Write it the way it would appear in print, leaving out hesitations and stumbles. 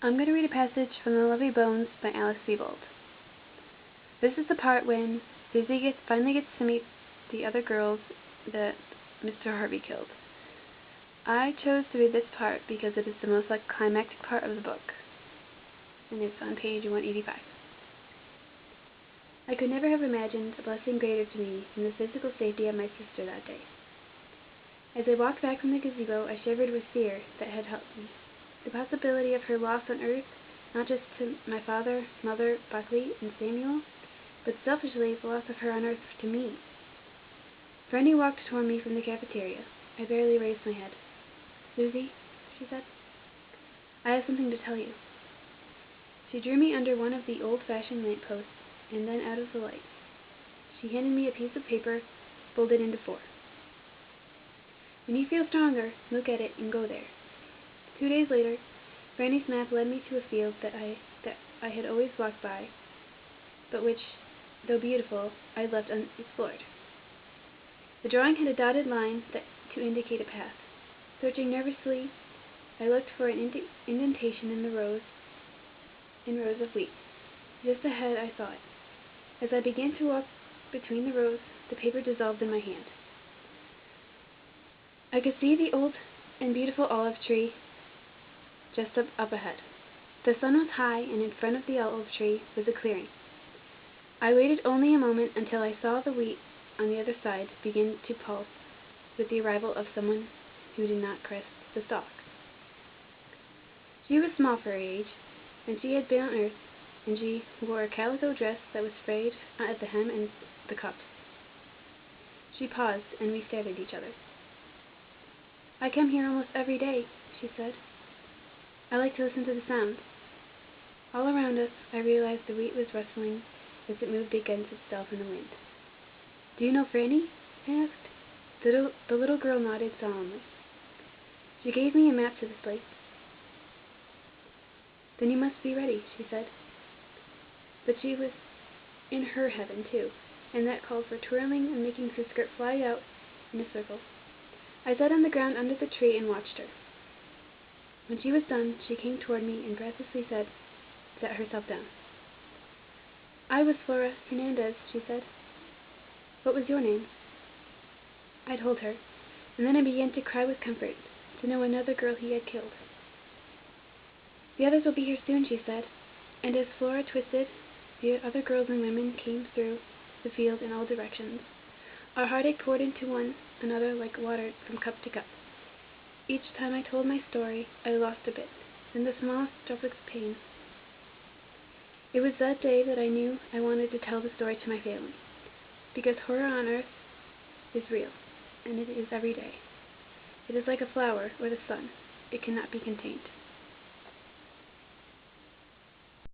I'm going to read a passage from The Lovely Bones by Alice Sebold. This is the part when Susie finally gets to meet the other girls that Mr. Harvey killed. I chose to read this part because it is the most climactic part of the book, and it's on page 185. I could never have imagined a blessing greater to me than the physical safety of my sister that day. As I walked back from the gazebo, I shivered with fear that had helped me. The possibility of her loss on Earth, not just to my father, mother, Buckley, and Samuel, but selfishly the loss of her on Earth to me. Brandy walked toward me from the cafeteria. I barely raised my head. "Susie," she said, "I have something to tell you." She drew me under one of the old-fashioned lamp-posts and then out of the light. She handed me a piece of paper folded into 4. "When you feel stronger, look at it and go there." 2 days later, Brandy's map led me to a field that I had always walked by, but which, though beautiful, I had left unexplored. The drawing had a dotted line to indicate a path. Searching nervously, I looked for an indentation in rows of wheat. Just ahead I saw it. As I began to walk between the rows, the paper dissolved in my hand. I could see the old and beautiful olive tree just up ahead. The sun was high, and in front of the olive tree was a clearing. I waited only a moment until I saw the wheat on the other side begin to pulse with the arrival of someone who did not crisp the stalk. She was small for her age, and she had been on Earth, and she wore a calico dress that was frayed at the hem and the cuffs. She paused, and we stared at each other. "I come here almost every day," she said. "I like to listen to the sounds." All around us, I realized the wheat was rustling as it moved against itself in the wind. "Do you know Franny?" I asked. The little girl nodded solemnly. She gave me a map to this place. "Then you must be ready," she said. But she was in her heaven, too, and that called for twirling and making her skirt fly out in a circle. I sat on the ground under the tree and watched her. When she was done, she came toward me and breathlessly sat herself down. "I was Flora Hernandez," she said. "What was your name?" I told her, and then I began to cry with comfort to know another girl he had killed. "The others will be here soon," she said, and as Flora twisted, the other girls and women came through the field in all directions. Our heartache poured into one another like water from cup to cup. Each time I told my story, I lost a bit, in the smallest drop of pain. It was that day that I knew I wanted to tell the story to my family, because horror on Earth is real, and it is every day. It is like a flower or the sun. It cannot be contained.